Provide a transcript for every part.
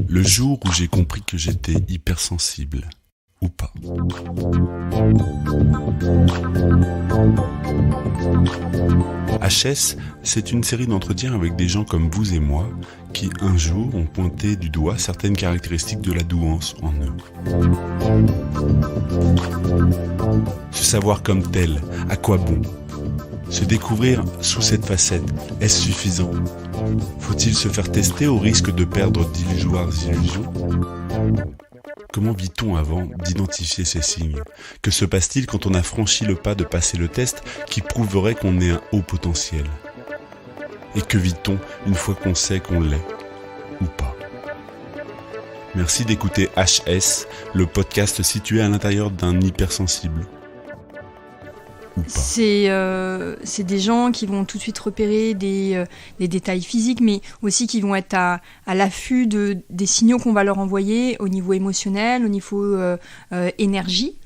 Le jour où j'ai compris que j'étais hypersensible, ou pas. HS, c'est une série d'entretiens avec des gens comme vous et moi qui, un jour, ont pointé du doigt certaines caractéristiques de la douance en eux. Se savoir comme tel, à quoi bon ? Se découvrir sous cette facette, est-ce suffisant ? Faut-il se faire tester au risque de perdre d'illusoires illusions ? Comment vit-on avant d'identifier ces signes ? Que se passe-t-il quand on a franchi le pas de passer le test qui prouverait qu'on est un haut potentiel ? Et que vit-on une fois qu'on sait qu'on l'est ? Ou pas ? Merci d'écouter HS, le podcast situé à l'intérieur d'un hypersensible. C'est des gens qui vont tout de suite repérer des détails physiques, mais aussi qui vont être à l'affût des signaux qu'on va leur envoyer au niveau émotionnel, au niveau énergie,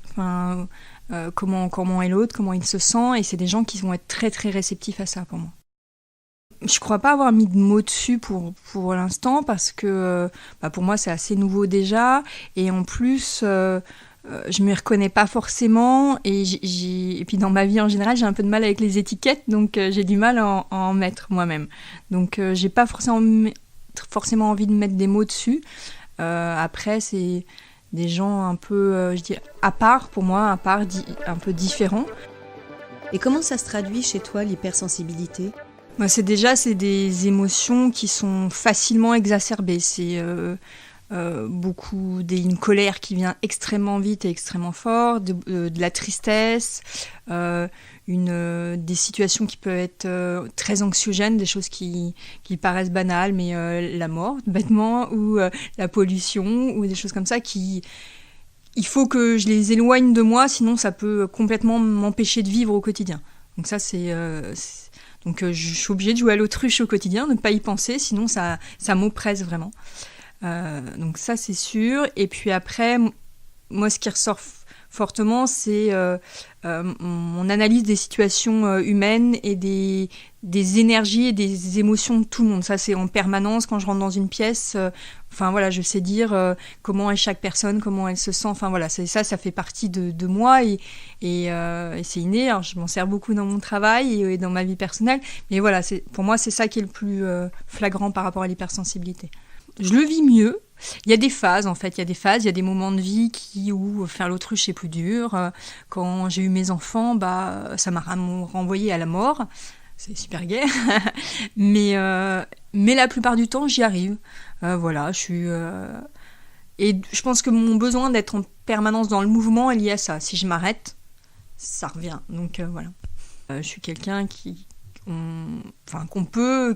comment est l'autre, comment il se sent, et c'est des gens qui vont être très très réceptifs à ça pour moi. Je crois pas avoir mis de mots dessus pour l'instant, parce que pour moi c'est assez nouveau déjà, et en plus... je m'y reconnais pas forcément et puis dans ma vie en général j'ai un peu de mal avec les étiquettes, donc j'ai du mal à en mettre moi-même, donc j'ai pas forcément envie de mettre des mots dessus. Après c'est des gens un peu je dirais à part pour moi, un peu différents. Et comment ça se traduit chez toi l'hypersensibilité ? C'est des émotions qui sont facilement exacerbées. C'est une colère qui vient extrêmement vite et extrêmement fort, de la tristesse, des situations qui peuvent être très anxiogènes, des choses qui paraissent banales, mais la mort, bêtement, ou la pollution, ou des choses comme ça il faut que je les éloigne de moi, sinon ça peut complètement m'empêcher de vivre au quotidien. Donc ça, donc je suis obligée de jouer à l'autruche au quotidien, de ne pas y penser, sinon ça m'oppresse vraiment. Donc ça c'est sûr. Et puis après, moi ce qui ressort fortement, c'est mon analyse des situations humaines et des énergies et des émotions de tout le monde. Ça c'est en permanence quand je rentre dans une pièce. Je sais dire comment est chaque personne, comment elle se sent. Ça fait partie de moi et c'est inné. Alors je m'en sers beaucoup dans mon travail et dans ma vie personnelle. Mais voilà, pour moi c'est ça qui est le plus flagrant par rapport à l'hypersensibilité. Je le vis mieux. Il y a des phases, en fait. Il y a des moments de vie où faire l'autruche, c'est plus dur. Quand j'ai eu mes enfants, ça m'a renvoyé à la mort. C'est super gai. mais la plupart du temps, j'y arrive. Je suis... Et je pense que mon besoin d'être en permanence dans le mouvement est lié à ça. Si je m'arrête, ça revient. Donc, voilà. Je suis quelqu'un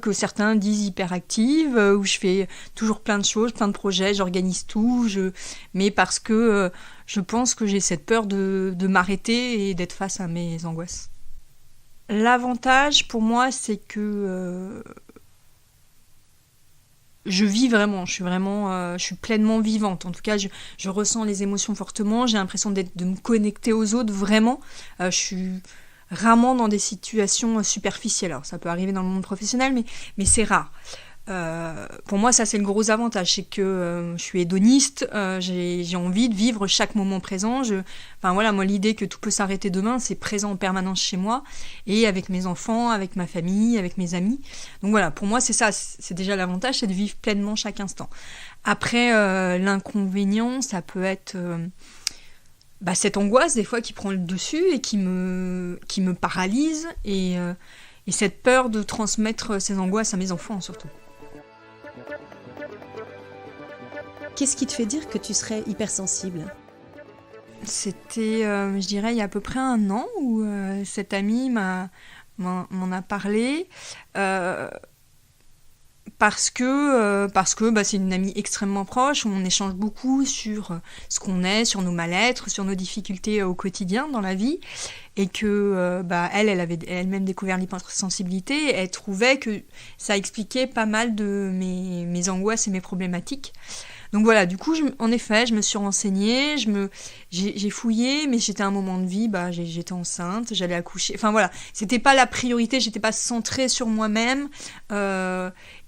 que certains disent hyperactive, où je fais toujours plein de choses, plein de projets, j'organise tout, mais parce que je pense que j'ai cette peur de m'arrêter et d'être face à mes angoisses. L'avantage pour moi, c'est que je vis vraiment, je suis pleinement vivante. En tout cas, je ressens les émotions fortement, j'ai l'impression de me connecter aux autres vraiment. Je suis rarement dans des situations superficielles. Alors ça peut arriver dans le monde professionnel, mais c'est rare. Pour moi, ça c'est le gros avantage, c'est que je suis hédoniste, j'ai envie de vivre chaque moment présent. Moi l'idée que tout peut s'arrêter demain, c'est présent en permanence chez moi et avec mes enfants, avec ma famille, avec mes amis. Donc voilà, pour moi c'est ça, c'est déjà l'avantage, c'est de vivre pleinement chaque instant. Après l'inconvénient, ça peut être cette angoisse des fois qui prend le dessus et qui me paralyse et cette peur de transmettre ces angoisses à mes enfants surtout. Qu'est-ce qui te fait dire que tu serais hypersensible ? C'était, je dirais, il y a à peu près 1 an où cette amie m'en a parlé. Parce que c'est une amie extrêmement proche, on échange beaucoup sur ce qu'on est, sur nos mal-être, sur nos difficultés au quotidien dans la vie, et que elle avait elle-même découvert l'hypersensibilité, et elle trouvait que ça expliquait pas mal de mes angoisses et mes problématiques. Donc voilà, du coup, en effet, je me suis renseignée, j'ai fouillé, mais j'étais à un moment de vie, j'étais enceinte, j'allais accoucher. Enfin voilà, c'était pas la priorité, j'étais pas centrée sur moi-même,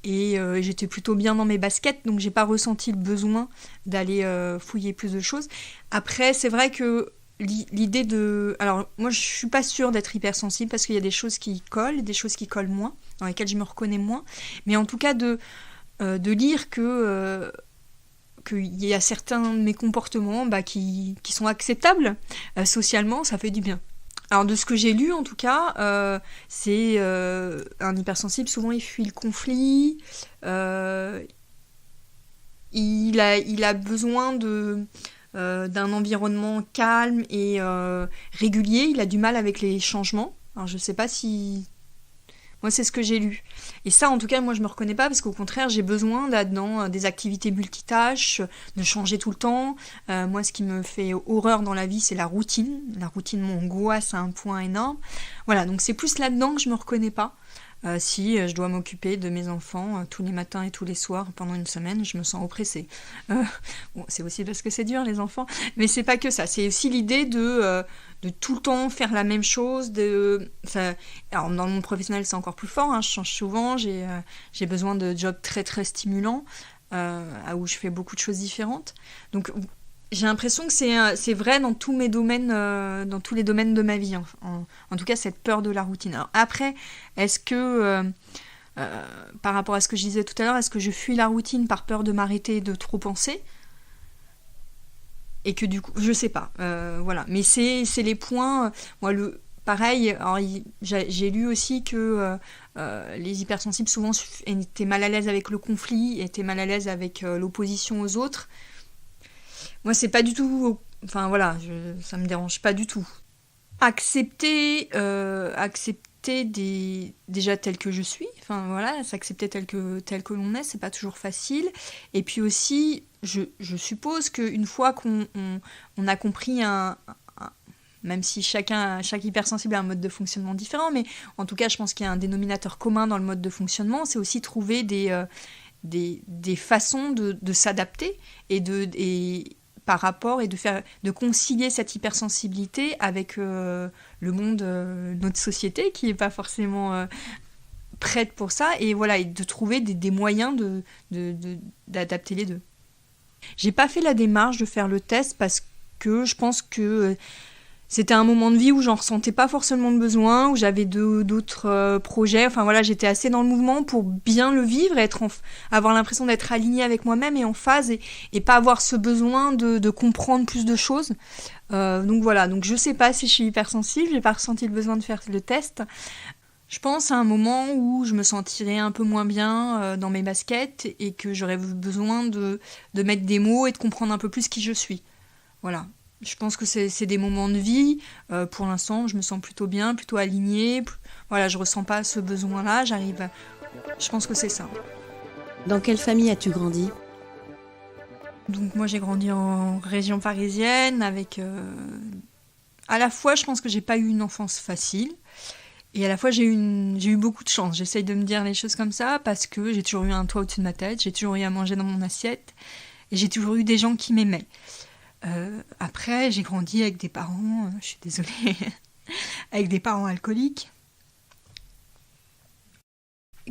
et j'étais plutôt bien dans mes baskets, donc j'ai pas ressenti le besoin d'aller fouiller plus de choses. Après, c'est vrai que l'idée de... Alors, moi, je suis pas sûre d'être hypersensible parce qu'il y a des choses qui collent, des choses qui collent moins, dans lesquelles je me reconnais moins. Mais en tout cas, de lire qu'il y a certains de mes comportements qui sont acceptables socialement, ça fait du bien. Alors, de ce que j'ai lu, en tout cas, c'est un hypersensible, souvent, il fuit le conflit, il a besoin d'un environnement calme et régulier. Il a du mal avec les changements. Alors je sais pas si... Moi c'est ce que j'ai lu. Et ça en tout cas moi je me reconnais pas parce qu'au contraire j'ai besoin d'être dans des activités multitâches, de changer tout le temps. Moi ce qui me fait horreur dans la vie c'est la routine. La routine m'angoisse à un point énorme. Voilà, donc c'est plus là-dedans que je me reconnais pas. Si je dois m'occuper de mes enfants tous les matins et tous les soirs pendant une semaine, je me sens oppressée. Bon, c'est aussi parce que c'est dur les enfants, mais c'est pas que ça. C'est aussi l'idée de tout le temps faire la même chose. Alors dans le monde professionnel c'est encore plus fort, hein, je change souvent, j'ai besoin de jobs très très stimulants, où je fais beaucoup de choses différentes. Donc j'ai l'impression que c'est vrai dans tous mes domaines, dans tous les domaines de ma vie. En tout cas, cette peur de la routine. Alors après, est-ce que, par rapport à ce que je disais tout à l'heure, est-ce que je fuis la routine par peur de m'arrêter et de trop penser ? Et que du coup, je sais pas. Voilà. Mais c'est les points. Moi, pareil, alors, j'ai lu aussi que les hypersensibles souvent étaient mal à l'aise avec le conflit, étaient mal à l'aise avec l'opposition aux autres. Moi, c'est pas du tout... Enfin, voilà, ça me dérange pas du tout. Accepter déjà tel que je suis, enfin voilà, s'accepter tel que l'on est, c'est pas toujours facile. Et puis aussi, je suppose qu'une fois qu'on a compris même si chaque hypersensible a un mode de fonctionnement différent, mais en tout cas, je pense qu'il y a un dénominateur commun dans le mode de fonctionnement, c'est aussi trouver des façons de s'adapter et par rapport et de concilier cette hypersensibilité avec le monde, notre société qui n'est pas forcément prête pour ça, et voilà, et de trouver des moyens d'adapter les deux. J'ai pas fait la démarche de faire le test parce que je pense que c'était un moment de vie où j'en ressentais pas forcément le besoin, où j'avais d'autres projets. Enfin voilà, j'étais assez dans le mouvement pour bien le vivre, avoir l'impression d'être alignée avec moi-même et en phase, et pas avoir ce besoin de comprendre plus de choses. Donc voilà, donc je sais pas si je suis hypersensible, j'ai pas ressenti le besoin de faire le test. Je pense à un moment où je me sentirais un peu moins bien dans mes baskets et que j'aurais besoin de mettre des mots et de comprendre un peu plus qui je suis. Voilà. Je pense que c'est des moments de vie. Pour l'instant, je me sens plutôt bien, plutôt alignée. Voilà, je ressens pas ce besoin-là. Je pense que c'est ça. Dans quelle famille as-tu grandi ? Donc moi, j'ai grandi en région parisienne avec... À la fois, je pense que j'ai pas eu une enfance facile. Et à la fois, j'ai eu beaucoup de chance. J'essaye de me dire les choses comme ça parce que j'ai toujours eu un toit au-dessus de ma tête. J'ai toujours eu à manger dans mon assiette. Et j'ai toujours eu des gens qui m'aimaient. Après, j'ai grandi avec des parents, je suis désolée, avec des parents alcooliques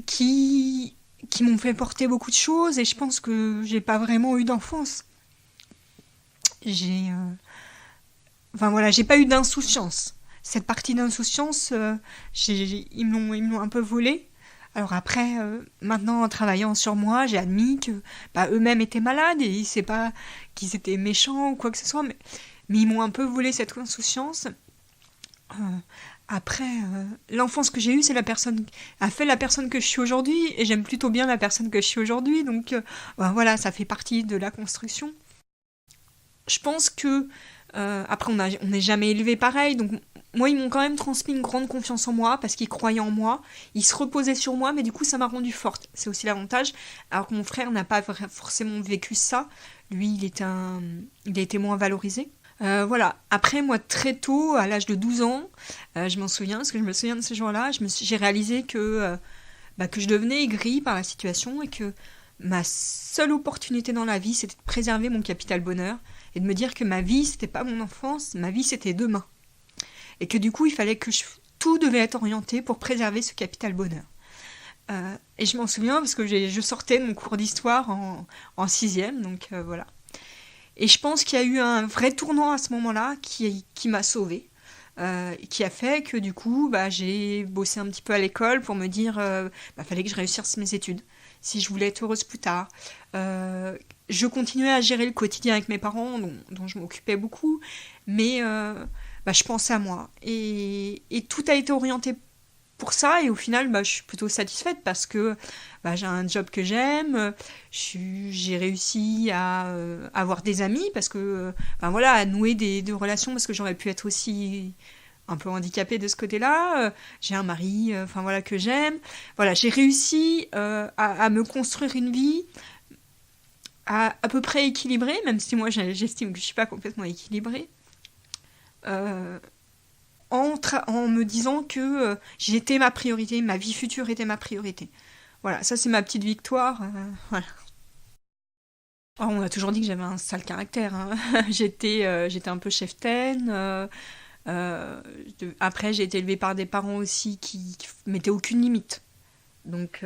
qui m'ont fait porter beaucoup de choses, et je pense que j'ai pas vraiment eu d'enfance. Enfin voilà, j'ai pas eu d'insouciance. Cette partie d'insouciance, ils m'ont un peu volée. Alors après, maintenant, en travaillant sur moi, j'ai admis que eux-mêmes étaient malades, et c'est pas qu'ils étaient méchants ou quoi que ce soit, mais ils m'ont un peu volé cette insouciance. Après, l'enfance que j'ai eue, a fait la personne que je suis aujourd'hui, et j'aime plutôt bien la personne que je suis aujourd'hui, donc voilà, ça fait partie de la construction. Je pense que, après, on n'est jamais élevé pareil, donc moi, ils m'ont quand même transmis une grande confiance en moi, parce qu'ils croyaient en moi, ils se reposaient sur moi, mais du coup, ça m'a rendue forte. C'est aussi l'avantage, alors que mon frère n'a pas forcément vécu ça. Lui, il a été moins valorisé. Voilà. Après, moi, très tôt, à l'âge de 12 ans, je m'en souviens, parce que je me souviens de ce jour-là, j'ai réalisé que je devenais aigrie par la situation, et que ma seule opportunité dans la vie, c'était de préserver mon capital bonheur et de me dire que ma vie, c'était pas mon enfance, ma vie, c'était demain. Et que du coup, il fallait que tout devait être orienté pour préserver ce capital bonheur. Et je m'en souviens parce que je sortais de mon cours d'histoire en 6e, donc voilà. Et je pense qu'il y a eu un vrai tournant à ce moment-là qui m'a sauvée, qui a fait que du coup, j'ai bossé un petit peu à l'école pour me dire fallait que je réussisse mes études, si je voulais être heureuse plus tard. Je continuais à gérer le quotidien avec mes parents, dont je m'occupais beaucoup, mais je pensais à moi. Et tout a été orienté pour ça, et au final, je suis plutôt satisfaite parce que j'ai un job que j'aime, j'ai réussi à avoir des amis, parce que, à nouer des relations, parce que j'aurais pu être aussi un peu handicapée de ce côté-là. J'ai un mari, que j'aime. Voilà, j'ai réussi à me construire une vie à peu près équilibrée, même si moi j'estime que je ne suis pas complètement équilibrée. En me disant que j'étais ma priorité, ma vie future était ma priorité. Voilà, ça c'est ma petite victoire. Voilà. Oh, on a toujours dit que j'avais un sale caractère. Hein. J'étais un peu cheftaine. Après, j'ai été élevée par des parents aussi qui mettaient aucune limite. Donc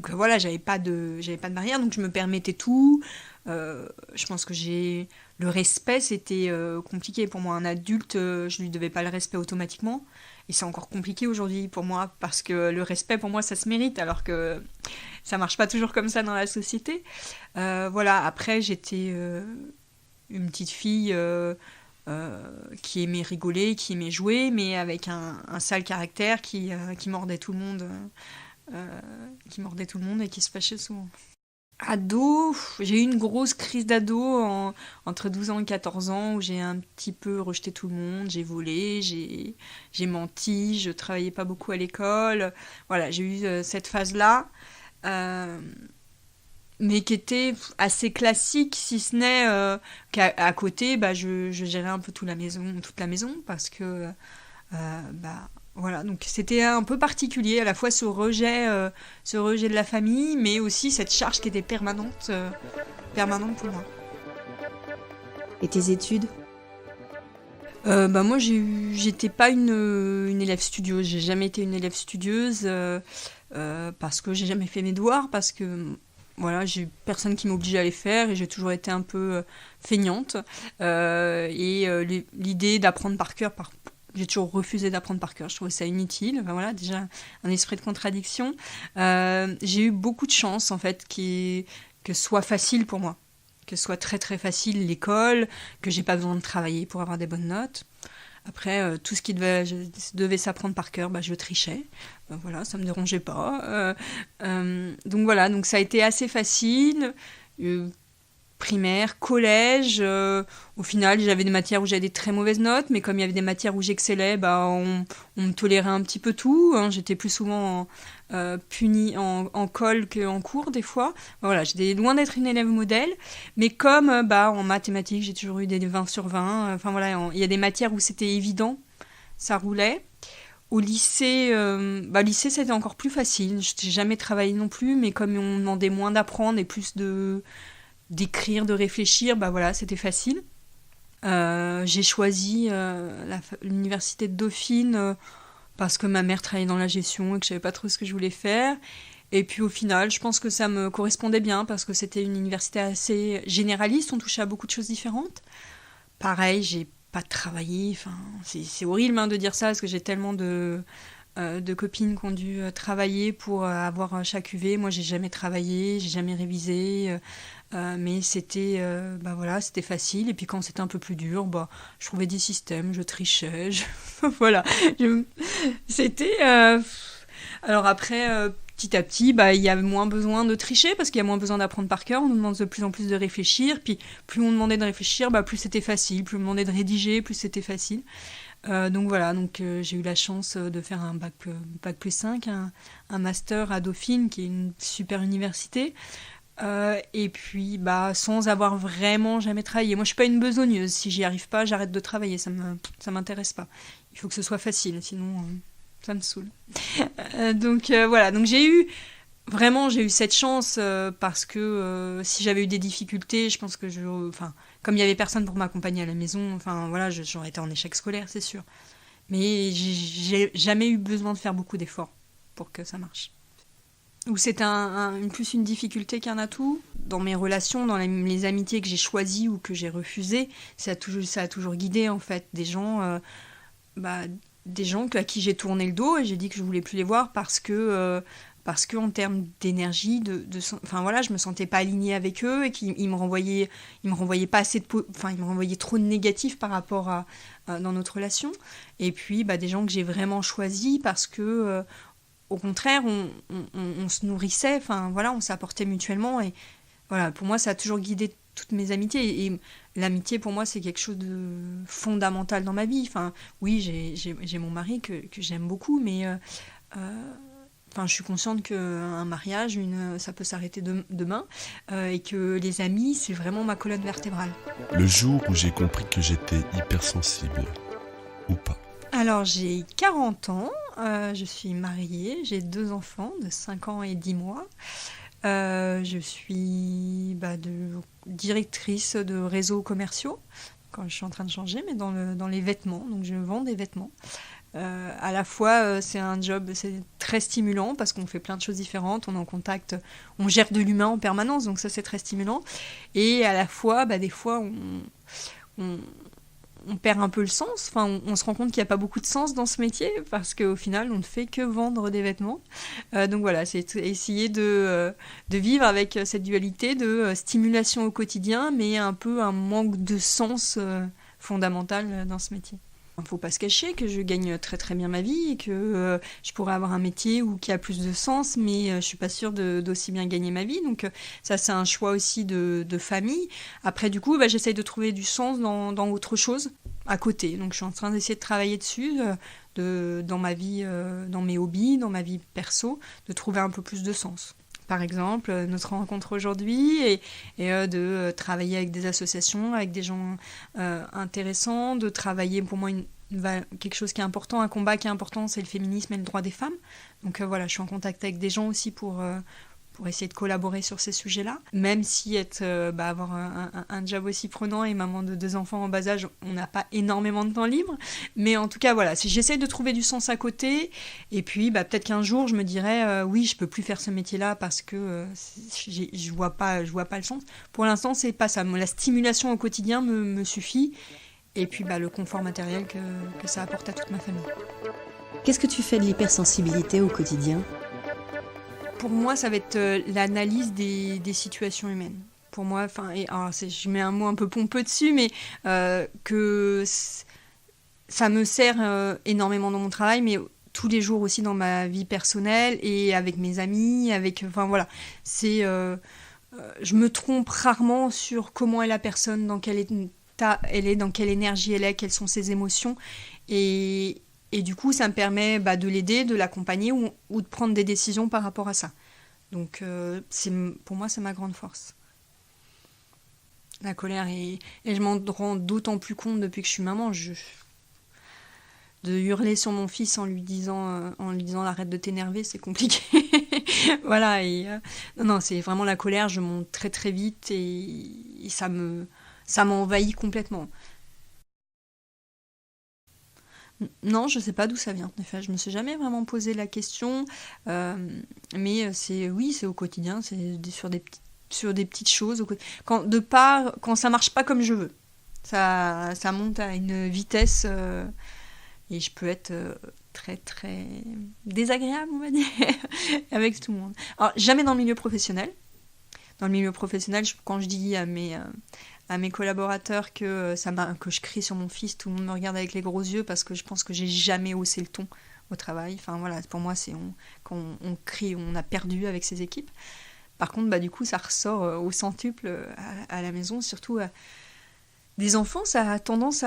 voilà, j'avais pas de barrière, donc je me permettais tout. Je pense que le respect, c'était compliqué pour moi. Un adulte, je lui devais pas le respect automatiquement. Et c'est encore compliqué aujourd'hui pour moi, parce que le respect, pour moi, ça se mérite, alors que ça marche pas toujours comme ça dans la société. Voilà, après, j'étais une petite fille qui aimait rigoler, qui aimait jouer, mais avec un sale caractère qui mordait tout le monde. Et qui se fâchait souvent. Ado, j'ai eu une grosse crise d'ado entre 12 ans et 14 ans où j'ai un petit peu rejeté tout le monde, j'ai volé, j'ai menti, je travaillais pas beaucoup à l'école. Voilà, j'ai eu cette phase-là, mais qui était assez classique, si ce n'est qu'à côté, je gérais un peu toute la maison, parce que voilà, donc c'était un peu particulier, à la fois ce rejet de la famille, mais aussi cette charge qui était permanente pour moi. Et tes études ? Moi, j'étais pas une élève studieuse, j'ai jamais été une élève studieuse, parce que j'ai jamais fait mes devoirs, parce que voilà, j'ai personne qui m'obligeait à les faire, et j'ai toujours été un peu feignante. L'idée d'apprendre par cœur, j'ai toujours refusé d'apprendre par cœur, je trouvais ça inutile. Voilà, déjà un esprit de contradiction. J'ai eu beaucoup de chance, en fait, que ce soit facile pour moi, que ce soit très très facile l'école, que j'ai pas besoin de travailler pour avoir des bonnes notes. Après, tout ce qui devait s'apprendre par cœur, je trichais. Voilà, ça me dérangeait pas. Donc voilà, donc ça a été assez facile. Primaire, collège, au final j'avais des matières où j'avais des très mauvaises notes, mais comme il y avait des matières où j'excellais, on me tolérait un petit peu tout, hein. J'étais plus souvent punie en colle qu'en cours des fois. Voilà, j'étais loin d'être une élève modèle, mais comme en mathématiques j'ai toujours eu des 20 sur 20, il y a des matières où c'était évident, ça roulait. Au lycée, lycée c'était encore plus facile, je n'ai jamais travaillé non plus, mais comme on me demandait moins d'apprendre et plus d'écrire, de réfléchir, c'était facile. J'ai choisi l'université de Dauphine parce que ma mère travaillait dans la gestion et que je savais pas trop ce que je voulais faire. Et puis au final, je pense que ça me correspondait bien parce que c'était une université assez généraliste, on touchait à beaucoup de choses différentes. Pareil, j'ai pas travaillé, c'est horrible de dire ça parce que j'ai tellement de copines qui ont dû travailler pour avoir chaque UV. Moi, j'ai jamais travaillé, j'ai jamais révisé, mais c'était c'était facile. Et puis quand c'était un peu plus dur, je trouvais des systèmes, je trichais, voilà. C'était alors après petit à petit, il y avait moins besoin de tricher parce qu'il y a moins besoin d'apprendre par cœur. On nous demande de plus en plus de réfléchir. Puis plus on demandait de réfléchir, plus c'était facile. Plus on demandait de rédiger, plus c'était facile. Donc voilà, j'ai eu la chance de faire un bac plus 5, un master à Dauphine, qui est une super université. Et puis, sans avoir vraiment jamais travaillé. Moi, je suis pas une besogneuse. Si j'y arrive pas, j'arrête de travailler. Ça m'intéresse pas. Il faut que ce soit facile, sinon ça me saoule. Donc voilà, donc j'ai eu Vraiment, j'ai eu cette chance parce que si j'avais eu des difficultés, je pense que comme il y avait personne pour m'accompagner à la maison, enfin voilà, j'aurais été en échec scolaire, c'est sûr. Mais j'ai jamais eu besoin de faire beaucoup d'efforts pour que ça marche. Ou c'est plus une difficulté qu'un atout. Dans mes relations, dans les amitiés que j'ai choisies ou que j'ai refusées, ça a toujours guidé en fait des gens à qui j'ai tourné le dos et j'ai dit que je voulais plus les voir parce que en termes d'énergie, enfin voilà, je me sentais pas alignée avec eux et qu'ils me renvoyaient pas assez ils me renvoyaient trop de négatif par rapport à dans notre relation. Et puis des gens que j'ai vraiment choisis parce que au contraire, on se nourrissait, enfin voilà, on s'apportait mutuellement et voilà, pour moi ça a toujours guidé toutes mes amitiés et l'amitié pour moi c'est quelque chose de fondamental dans ma vie. Enfin oui, j'ai mon mari que j'aime beaucoup, mais je suis consciente qu'un mariage, ça peut s'arrêter demain et que les amis, c'est vraiment ma colonne vertébrale. Le jour où j'ai compris que j'étais hypersensible, ou pas. Alors, j'ai 40 ans, je suis mariée, j'ai 2 enfants de 5 ans et 10 mois. Je suis directrice de réseaux commerciaux, quand je suis en train de changer, mais dans les vêtements, donc je vends des vêtements. À la fois, c'est un job c'est très stimulant parce qu'on fait plein de choses différentes, on est en contact, on gère de l'humain en permanence, donc ça c'est très stimulant. Et à la fois, des fois, on perd un peu le sens, enfin, on se rend compte qu'il n'y a pas beaucoup de sens dans ce métier parce qu'au final, on ne fait que vendre des vêtements. Donc voilà, c'est essayer de vivre avec cette dualité de stimulation au quotidien, mais un peu un manque de sens fondamental dans ce métier. Il ne faut pas se cacher que je gagne très très bien ma vie et que je pourrais avoir un métier qui a plus de sens, mais je ne suis pas sûre d'aussi bien gagner ma vie. Donc ça, c'est un choix aussi de famille. Après, du coup, j'essaye de trouver du sens dans autre chose à côté. Donc je suis en train d'essayer de travailler dessus, dans ma vie, dans mes hobbies, dans ma vie perso, de trouver un peu plus de sens. Par exemple, notre rencontre aujourd'hui et de travailler avec des associations, avec des gens intéressants, de travailler pour moi quelque chose qui est important, un combat qui est important, c'est le féminisme et le droit des femmes. Donc voilà, je suis en contact avec des gens aussi pour essayer de collaborer sur ces sujets-là. Même si avoir un job aussi prenant et maman de 2 enfants en bas âge, on n'a pas énormément de temps libre. Mais en tout cas, voilà, j'essaie de trouver du sens à côté. Et puis, peut-être qu'un jour, je me dirais, oui, je peux plus faire ce métier-là parce que je vois pas le sens. Pour l'instant, c'est pas ça. La stimulation au quotidien me suffit. Et puis, le confort matériel que ça apporte à toute ma famille. Qu'est-ce que tu fais de l'hypersensibilité au quotidien ? Pour moi, ça va être l'analyse des situations humaines. Pour moi, je mets un mot un peu pompeux dessus, mais que ça me sert énormément dans mon travail, mais tous les jours aussi dans ma vie personnelle et avec mes amis, je me trompe rarement sur comment est la personne, dans quel état elle est, dans quelle énergie elle est, quelles sont ses émotions, et du coup, ça me permet de l'aider, de l'accompagner ou de prendre des décisions par rapport à ça. Donc, pour moi, c'est ma grande force. La colère, et je m'en rends d'autant plus compte depuis que je suis maman. De hurler sur mon fils en lui disant arrête de t'énerver, c'est compliqué. Voilà, non, c'est vraiment la colère, je monte très très vite et ça m'envahit complètement. Non, je ne sais pas d'où ça vient. En effet, je ne me suis jamais vraiment posé la question, mais c'est au quotidien, c'est sur des petites choses. Quand ça marche pas comme je veux, ça monte à une vitesse et je peux être très très désagréable, on va dire, avec tout le monde. Alors jamais dans le milieu professionnel. Dans le milieu professionnel, quand je dis à mes collaborateurs que je crie sur mon fils, tout le monde me regarde avec les gros yeux parce que je pense que j'ai jamais haussé le ton au travail. Enfin voilà, pour moi, quand on crie, on a perdu avec ses équipes. Par contre, du coup, ça ressort au centuple à la maison, surtout des enfants, ça a tendance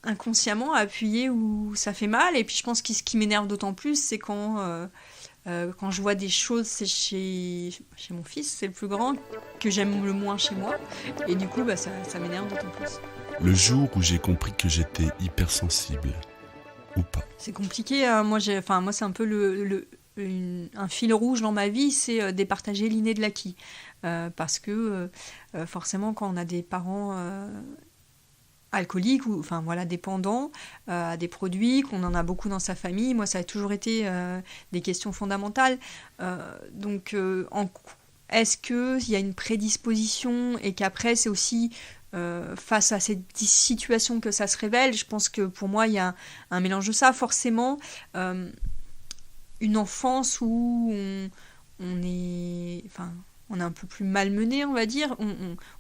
inconsciemment à appuyer où ça fait mal. Et puis je pense que ce qui m'énerve d'autant plus, c'est quand je vois des choses, c'est chez mon fils, c'est le plus grand, que j'aime le moins chez moi. Et du coup, ça m'énerve d'autant plus. Le jour où j'ai compris que j'étais hypersensible, ou pas. C'est compliqué. Moi, c'est un peu un fil rouge dans ma vie, c'est départager l'inné de l'acquis. Parce que forcément, quand on a des parents alcooliques ou dépendants à des produits, qu'on en a beaucoup dans sa famille, moi ça a toujours été des questions fondamentales. Est-ce qu'il y a une prédisposition et qu'après c'est aussi face à cette situation que ça se révèle? Je pense que pour moi il y a un mélange de ça. Forcément, une enfance où on est un peu plus malmené, on va dire.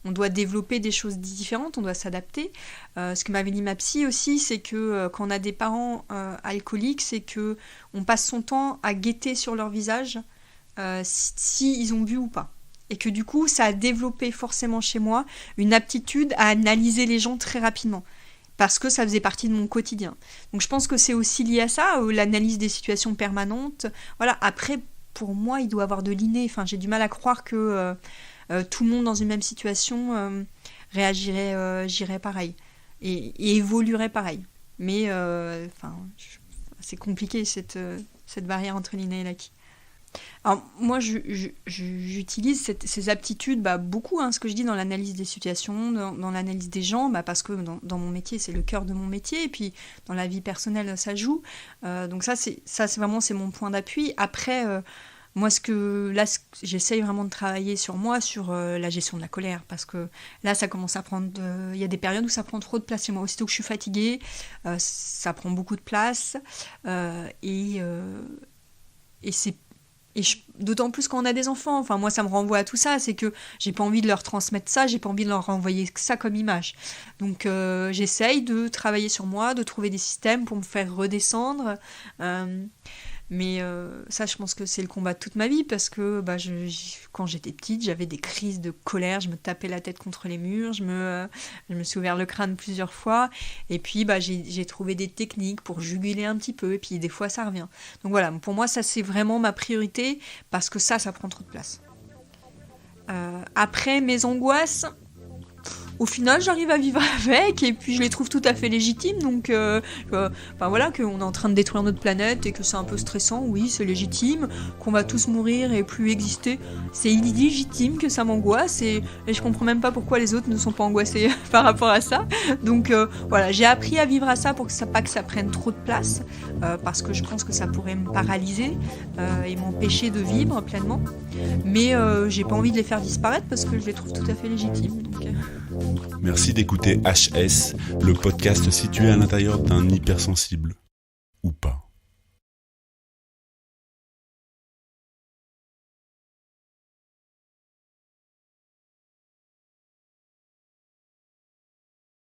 On doit développer des choses différentes, on doit s'adapter. Ce que m'avait dit ma psy aussi, c'est que quand on a des parents alcooliques, c'est que on passe son temps à guetter sur leur visage si ils ont bu ou pas. Et que du coup, ça a développé forcément chez moi une aptitude à analyser les gens très rapidement. Parce que ça faisait partie de mon quotidien. Donc je pense que c'est aussi lié à ça, l'analyse des situations permanentes. Voilà. Après, pour moi, il doit y avoir de l'inné. Enfin, j'ai du mal à croire que tout le monde dans une même situation réagirait pareil et évoluerait pareil. Mais c'est compliqué cette barrière entre l'inné et l'acquis. Alors moi, j'utilise ces aptitudes beaucoup, ce que je dis dans l'analyse des situations, dans l'analyse des gens, parce que dans mon métier, c'est le cœur de mon métier, et puis dans la vie personnelle, ça joue. Donc ça, c'est vraiment mon point d'appui. Après, moi, j'essaye vraiment de travailler sur moi, sur la gestion de la colère, parce que là, ça commence à prendre... Il y a des périodes où ça prend trop de place chez moi. Aussitôt que je suis fatiguée, ça prend beaucoup de place, et d'autant plus quand on a des enfants. Enfin, moi, ça me renvoie à tout ça. C'est que j'ai pas envie de leur transmettre ça, j'ai pas envie de leur renvoyer ça comme image. Donc, j'essaye de travailler sur moi, de trouver des systèmes pour me faire redescendre. Mais ça, je pense que c'est le combat de toute ma vie, parce que quand j'étais petite, j'avais des crises de colère, je me tapais la tête contre les murs, je me suis ouvert le crâne plusieurs fois, et puis j'ai trouvé des techniques pour juguler un petit peu, et puis des fois ça revient. Donc voilà, pour moi ça c'est vraiment ma priorité, parce que ça prend trop de place. Après, mes angoisses... Au final, j'arrive à vivre avec, et puis je les trouve tout à fait légitimes, donc qu'on est en train de détruire notre planète et que c'est un peu stressant, oui, c'est légitime, qu'on va tous mourir et plus exister, c'est illégitime que ça m'angoisse, et je comprends même pas pourquoi les autres ne sont pas angoissés par rapport à ça. Donc j'ai appris à vivre à ça pour que ça prenne trop de place, parce que je pense que ça pourrait me paralyser et m'empêcher de vivre pleinement, mais j'ai pas envie de les faire disparaître parce que je les trouve tout à fait légitimes. Donc, Merci d'écouter HS, le podcast situé à l'intérieur d'un hypersensible. Ou pas.